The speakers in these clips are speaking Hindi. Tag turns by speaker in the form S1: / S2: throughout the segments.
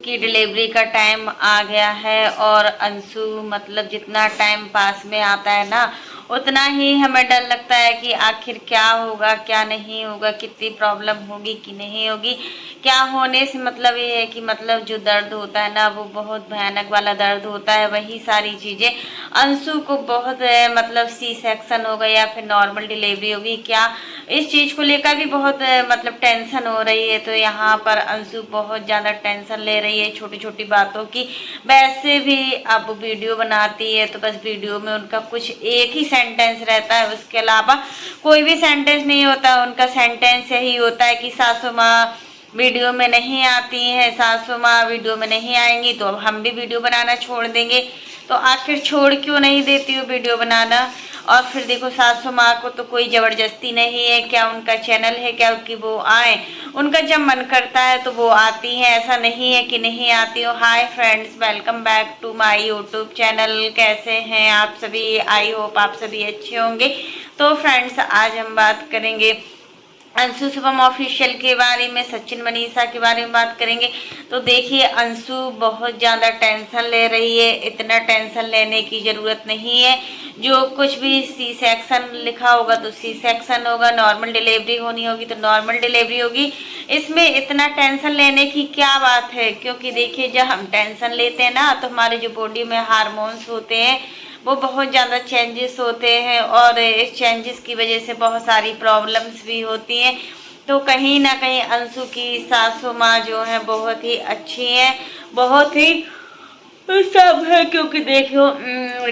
S1: की डिलीवरी का टाइम आ गया है और अंशु मतलब जितना टाइम पास में आता है ना उतना ही हमें डर लगता है कि आखिर क्या होगा क्या नहीं होगा, कितनी प्रॉब्लम होगी कि नहीं होगी। क्या होने से मतलब ये है कि मतलब जो दर्द होता है ना वो बहुत भयानक वाला दर्द होता है। वही सारी चीज़ें अंशु को बहुत मतलब सी सेक्शन होगा या फिर नॉर्मल डिलीवरी होगी क्या, इस चीज़ को लेकर भी बहुत मतलब टेंशन हो रही है। तो यहाँ पर अंशु बहुत ज़्यादा टेंशन ले रही है छोटी छोटी बातों की। वैसे भी अब वीडियो बनाती है तो बस वीडियो में उनका कुछ एक ही सेंटेंस रहता है, उसके अलावा कोई भी सेंटेंस नहीं होता। उनका सेंटेंस यही होता है कि सासू माँ वीडियो में नहीं आती हैं, सासू माँ वीडियो में नहीं आएंगी तो अब हम भी वीडियो बनाना छोड़ देंगे। तो आखिर छोड़ क्यों नहीं देती हो वीडियो बनाना। और फिर देखो सासू माँ को तो कोई ज़बरदस्ती नहीं है, क्या उनका चैनल है क्या कि वो आए, उनका जब मन करता है तो वो आती हैं, ऐसा नहीं है कि नहीं आती हो। Hi friends, welcome back to my YouTube channel. कैसे हैं आप सभी? आई होप आप सभी अच्छे होंगे। तो फ्रेंड्स आज हम बात करेंगे अंशु शुभम ऑफिशियल के बारे में, सचिन मनीषा के बारे में बात करेंगे। तो देखिए अंशु बहुत ज़्यादा टेंशन ले रही है, इतना टेंशन लेने की ज़रूरत नहीं है। जो कुछ भी सी सेक्शन लिखा होगा तो सी सेक्शन होगा, नॉर्मल डिलीवरी होनी होगी तो नॉर्मल डिलीवरी होगी। इसमें इतना टेंशन लेने की क्या बात है, क्योंकि देखिए जब हम टेंशन लेते हैं ना तो हमारे जो बॉडी में हार्मोन्स होते हैं वो बहुत ज़्यादा चेंजेस होते हैं और इस चेंजेस की वजह से बहुत सारी प्रॉब्लम्स भी होती हैं। तो कहीं ना कहीं अंशु की सासू माँ जो है बहुत ही अच्छी हैं, बहुत ही सब है। क्योंकि देखो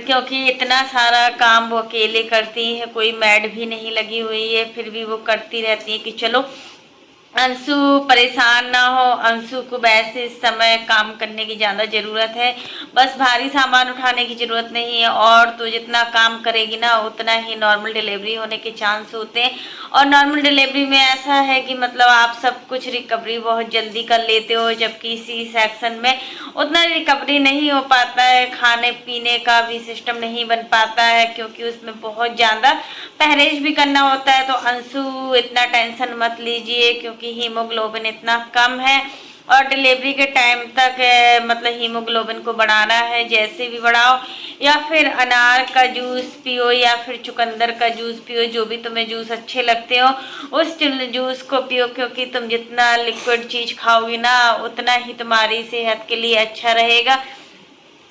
S1: क्योंकि इतना सारा काम वो अकेले करती है, कोई मैड भी नहीं लगी हुई है, फिर भी वो करती रहती है कि चलो अंशु परेशान ना हो। अंशु को वैसे इस समय काम करने की ज़्यादा ज़रूरत है, बस भारी सामान उठाने की ज़रूरत नहीं है। और तो जितना काम करेगी ना उतना ही नॉर्मल डिलीवरी होने के चांस होते हैं। और नॉर्मल डिलीवरी में ऐसा है कि मतलब आप सब कुछ रिकवरी बहुत जल्दी कर लेते हो, जबकि सी सेक्शन में उतना रिकवरी नहीं हो पाता है, खाने पीने का भी सिस्टम नहीं बन पाता है क्योंकि उसमें बहुत ज़्यादा परहेज भी करना होता है। तो अंशु इतना टेंशन मत लीजिए क्योंकि हीमोग्लोबिन इतना कम है और डिलीवरी के टाइम तक मतलब हीमोग्लोबिन को बढ़ाना है, जैसे भी बढ़ाओ, या फिर अनार का जूस पियो या फिर चुकंदर का जूस पियो, जो भी तुम्हें जूस अच्छे लगते हो उस जूस को पियो। क्योंकि तुम जितना लिक्विड चीज़ खाओगी ना उतना ही तुम्हारी सेहत के लिए अच्छा रहेगा।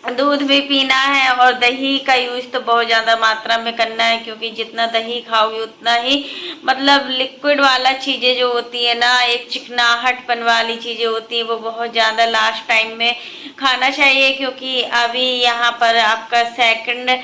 S1: दूध भी पीना है और दही का यूज तो बहुत ज़्यादा मात्रा में करना है, क्योंकि जितना दही खाओगे उतना ही मतलब लिक्विड वाला चीज़ें जो होती है ना, एक चिकनाहटपन वाली चीज़ें होती है वो बहुत ज़्यादा लास्ट टाइम में खाना चाहिए। क्योंकि अभी यहाँ पर आपका सेकंड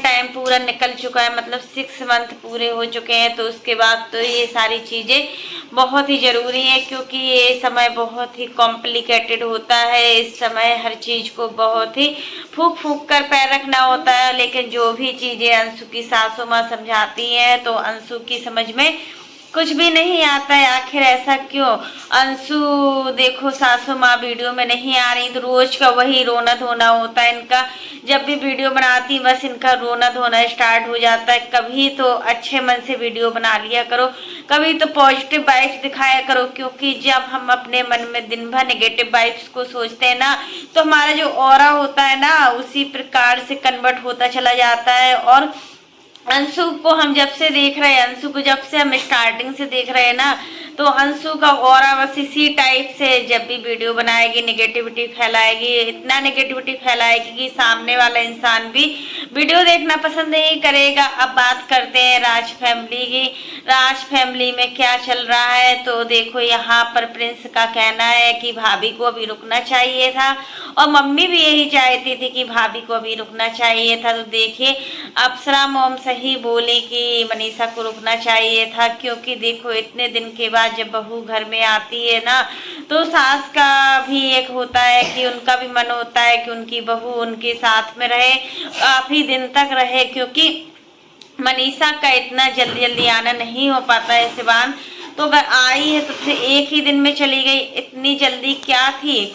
S1: टाइम पूरा निकल चुका है, मतलब 6 मंथ पूरे हो चुके हैं। तो उसके बाद तो ये सारी चीज़ें बहुत ही ज़रूरी है, क्योंकि ये समय बहुत ही कॉम्प्लिकेटेड होता है। इस समय हर चीज़ को बहुत ही फूक फूक कर पैर रखना होता है। लेकिन जो भी चीज़ें अंशु की सासू माँ समझाती हैं तो अंशु की समझ में कुछ भी नहीं आता है। आखिर ऐसा क्यों? अंशु देखो सासू माँ वीडियो में नहीं आ रही तो रोज का वही रोना धोना होता है इनका। जब भी वीडियो बनाती बस इनका रोना धोना स्टार्ट हो जाता है। कभी तो अच्छे मन से वीडियो बना लिया करो, कभी तो पॉजिटिव वाइब्स दिखाया करो, क्योंकि जब हम अपने मन में दिन भर नेगेटिव वाइब्स को सोचते हैं ना तो हमारा जो ऑरा होता है ना उसी प्रकार से कन्वर्ट होता चला जाता है। और अंशु को हम जब से देख रहे हैं, अंशु को जब से हम स्टार्टिंग से देख रहे हैं ना, तो अंशु का ऑरा बस इसी टाइप से जब भी वीडियो बनाएगी नेगेटिविटी फैलाएगी, इतना नेगेटिविटी फैलाएगी कि सामने वाला इंसान भी वीडियो देखना पसंद नहीं करेगा। अब बात करते हैं राज फैमिली की। राज फैमिली में क्या चल रहा है, तो देखो यहाँ पर प्रिंस का कहना है कि भाभी को अभी रुकना चाहिए था और मम्मी भी यही चाहती थी कि भाभी को अभी रुकना चाहिए था। तो देखिए अप्सरा मोम सही बोली कि मनीषा को रुकना चाहिए था, क्योंकि देखो इतने दिन के बाद जब बहू घर में आती है ना तो सास का भी एक होता है कि उनका भी मन होता है कि उनकी बहू उनके साथ में रहे, काफी दिन तक रहे। क्योंकि मनीषा का इतना जल्दी जल्दी आना नहीं हो पाता है शिवान, तो अगर आई है तो फिर एक ही दिन में चली गई। इतनी जल्दी क्या थी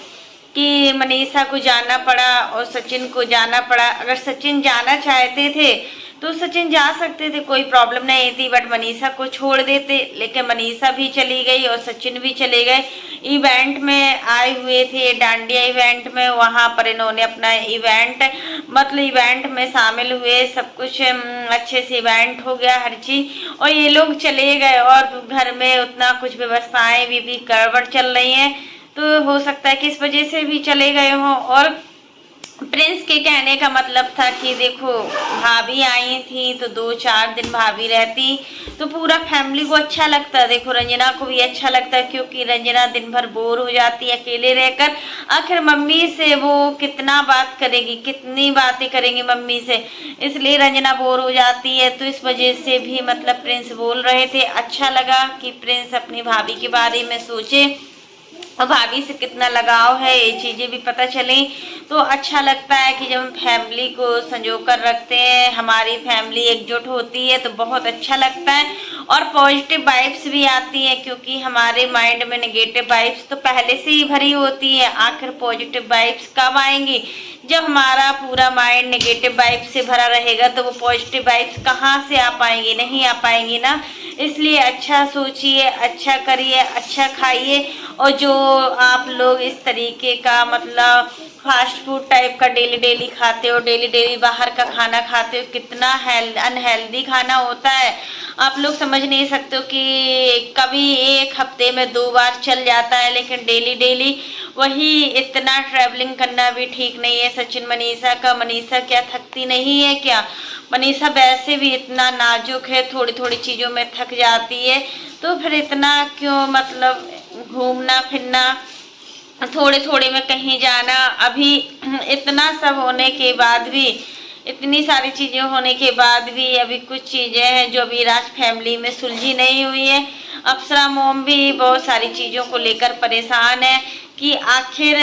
S1: कि मनीषा को जाना पड़ा और सचिन को जाना पड़ा। अगर सचिन जाना चाहते थे तो सचिन जा सकते थे, कोई प्रॉब्लम नहीं थी, बट मनीषा को छोड़ देते। लेकिन मनीषा भी चली गई और सचिन भी चले गए। इवेंट में आए हुए थे, डांडिया इवेंट में, वहाँ पर इन्होंने अपना इवेंट मतलब इवेंट में शामिल हुए, सब कुछ अच्छे से इवेंट हो गया हर चीज़, और ये लोग चले गए। और घर में उतना कुछ व्यवस्थाएं भी गड़बड़ चल रही हैं, तो हो सकता है कि इस वजह से भी चले गए हों। और प्रिंस के कहने का मतलब था कि देखो भाभी आई थी तो 2-4 दिन भाभी रहती तो पूरा फैमिली को अच्छा लगता, देखो रंजना को भी अच्छा लगता, क्योंकि रंजना दिन भर बोर हो जाती है अकेले रहकर। आखिर मम्मी से वो कितना बात करेगी, कितनी बातें करेंगी मम्मी से, इसलिए रंजना बोर हो जाती है। तो इस वजह से भी मतलब प्रिंस बोल रहे थे। अच्छा लगा कि प्रिंस अपनी भाभी के बारे में सोचे और भाभी से कितना लगाव है, ये चीज़ें भी पता चली। तो अच्छा लगता है कि जब हम फैमिली को संजो कर रखते हैं, हमारी फैमिली एकजुट होती है तो बहुत अच्छा लगता है। और पॉजिटिव वाइब्स भी आती है, क्योंकि हमारे माइंड में नेगेटिव वाइब्स तो पहले से ही भरी होती है। आखिर पॉजिटिव वाइब्स कब आएंगी? जब हमारा पूरा माइंड नेगेटिव वाइब्स से भरा रहेगा तो वो पॉजिटिव वाइब्स कहाँ से आ पाएंगी? नहीं आ पाएंगी ना। इसलिए अच्छा सोचिए, अच्छा करिए, अच्छा खाइए। और जो आप लोग इस तरीके का मतलब फास्ट फूड टाइप का डेली डेली खाते हो, डेली डेली बाहर का खाना खाते हो, कितना अनहेल्दी खाना होता है। आप लोग समझ नहीं सकते हो कि कभी एक हफ्ते में 2 बार चल जाता है, लेकिन डेली डेली वही इतना ट्रैवलिंग करना भी ठीक नहीं है। सचिन मनीषा क्या थकती नहीं है क्या? मनीषा वैसे भी इतना नाजुक है, थोड़ी थोड़ी चीज़ों में थक जाती है, तो फिर इतना क्यों मतलब घूमना फिरना, थोड़े थोड़े में कहीं जाना। अभी इतना सब होने के बाद भी, इतनी सारी चीज़ें होने के बाद भी अभी कुछ चीज़ें हैं जो अभी राज फैमिली में सुलझी नहीं हुई है। अप्सरा मोम भी बहुत सारी चीज़ों को लेकर परेशान है कि आखिर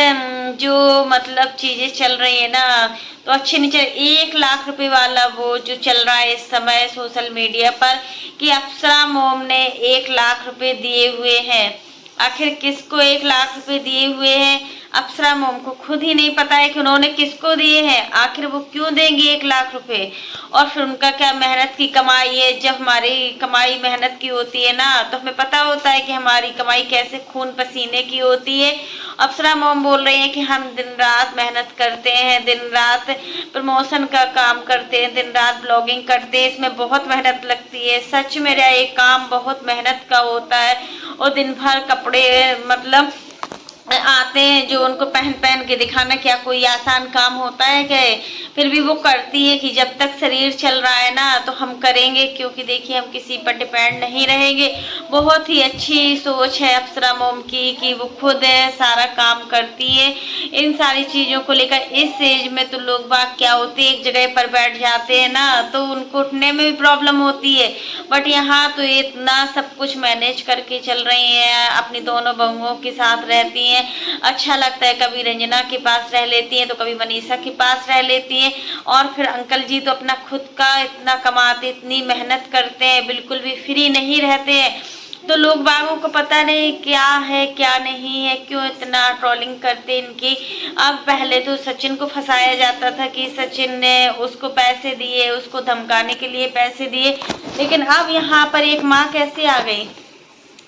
S1: जो मतलब चीज़ें चल रही है ना तो अच्छी नहीं चल। 1 लाख रुपए वाला वो जो चल रहा है इस समय सोशल मीडिया पर कि अप्सरा मोम ने 1 लाख रुपए दिए हुए हैं। आखिर किसको 1 लाख रुपए दिए हुए हैं? अप्सरा मोम को खुद ही नहीं पता है कि उन्होंने किसको दिए हैं। आखिर वो क्यों देंगे 1 लाख रुपए? और फिर उनका क्या मेहनत की कमाई है? जब हमारी कमाई मेहनत की होती है ना तो हमें पता होता है कि हमारी कमाई कैसे खून पसीने की होती है। अप्सरा मोम बोल रही है कि हम दिन रात मेहनत करते हैं, दिन रात प्रमोशन का काम करते हैं, दिन रात ब्लॉगिंग करते हैं, इसमें बहुत मेहनत लगती है। सच मेरा ये काम बहुत मेहनत का होता है और दिन भर कपड़े मतलब आते हैं जो उनको पहन पहन के दिखाना क्या कोई आसान काम होता है क्या? फिर भी वो करती है कि जब तक शरीर चल रहा है ना तो हम करेंगे, क्योंकि देखिए हम किसी पर डिपेंड नहीं रहेंगे। बहुत ही अच्छी सोच है अप्सरा मोम की कि वो खुद सारा काम करती है इन सारी चीज़ों को लेकर। इस एज में तो लोग बाग क्या होते हैं, एक जगह पर बैठ जाते हैं ना तो उनको उठने में भी प्रॉब्लम होती है, बट यहाँ तो इतना सब कुछ मैनेज करके चल रही हैं, अपनी दोनों बहुओं के साथ रहती हैं। अच्छा लगता है, कभी रंजना के पास रह लेती हैं तो कभी मनीषा के पास रह लेती हैं। और फिर अंकल जी तो अपना खुद का इतना कमाते, इतनी मेहनत करते हैं, बिल्कुल भी फ्री नहीं रहते हैं। तो लोग बागों को पता नहीं क्या है क्या नहीं है, क्यों इतना ट्रोलिंग करते इनकी। अब पहले तो सचिन को फंसाया जाता था कि सचिन ने उसको पैसे दिए, उसको धमकाने के लिए पैसे दिए, लेकिन अब यहाँ पर एक माँ कैसे आ गई,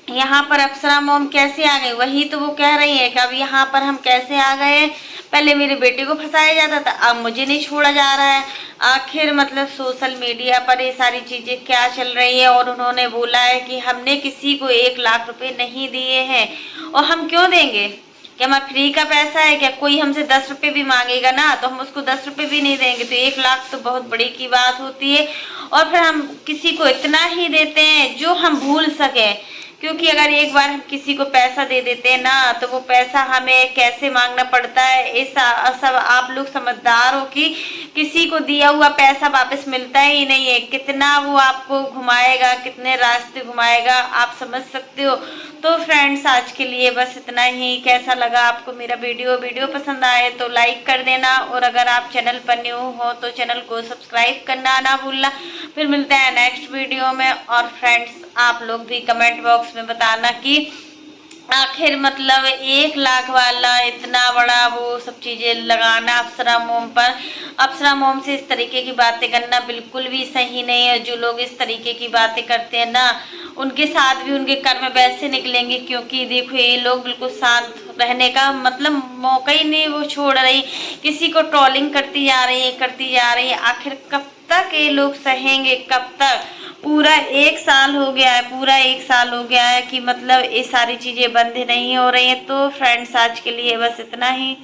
S1: यहाँ पर अप्सरा मोम कैसे आ गई? वही तो वो कह रही है कि अब यहाँ पर हम कैसे आ गए, पहले मेरे बेटे को फंसाया जाता था, अब मुझे नहीं छोड़ा जा रहा है। आखिर मतलब सोशल मीडिया पर ये सारी चीज़ें क्या चल रही है? और उन्होंने बोला है कि हमने किसी को 1 लाख रुपए नहीं दिए हैं, और हम क्यों देंगे? क्या हमारा फ्री का पैसा है क्या? कोई हमसे 10 रुपये भी मांगेगा ना तो हम उसको 10 रुपये भी नहीं देंगे, तो 1 लाख तो बहुत बड़ी की बात होती है। और फिर हम किसी को इतना ही देते हैं जो हम भूल सकें, क्योंकि अगर एक बार हम किसी को पैसा दे देते हैं ना तो वो पैसा हमें कैसे मांगना पड़ता है, इस सब आप लोग समझदार हो कि किसी को दिया हुआ पैसा वापस मिलता ही नहीं है। कितना वो आपको घुमाएगा, कितने रास्ते घुमाएगा, आप समझ सकते हो। तो फ्रेंड्स आज के लिए बस इतना ही। कैसा लगा आपको मेरा वीडियो पसंद आए तो लाइक कर देना, और अगर आप चैनल पर न्यू हो तो चैनल को सब्सक्राइब करना ना भूलना। फिर मिलते हैं नेक्स्ट वीडियो में। और फ्रेंड्स आप लोग भी कमेंट बॉक्स में बताना कि आखिर मतलब 1 लाख वाला इतना बड़ा वो सब चीज़ें लगाना अप्सरा मोम पर। अप्सरा मोम से इस तरीके की बातें करना बिल्कुल भी सही नहीं है। जो लोग इस तरीके की बातें करते हैं ना, उनके साथ भी उनके कर्म वैसे निकलेंगे, क्योंकि देखो ये लोग बिल्कुल साथ रहने का मतलब मौका ही नहीं वो छोड़ रही, किसी को ट्रोलिंग करती जा रही है। आखिर कब तक ये लोग सहेंगे, कब तक? पूरा 1 साल हो गया है, पूरा 1 साल हो गया है कि मतलब ये सारी चीज़ें बंद नहीं हो रही हैं। तो फ्रेंड्स आज के लिए बस इतना ही।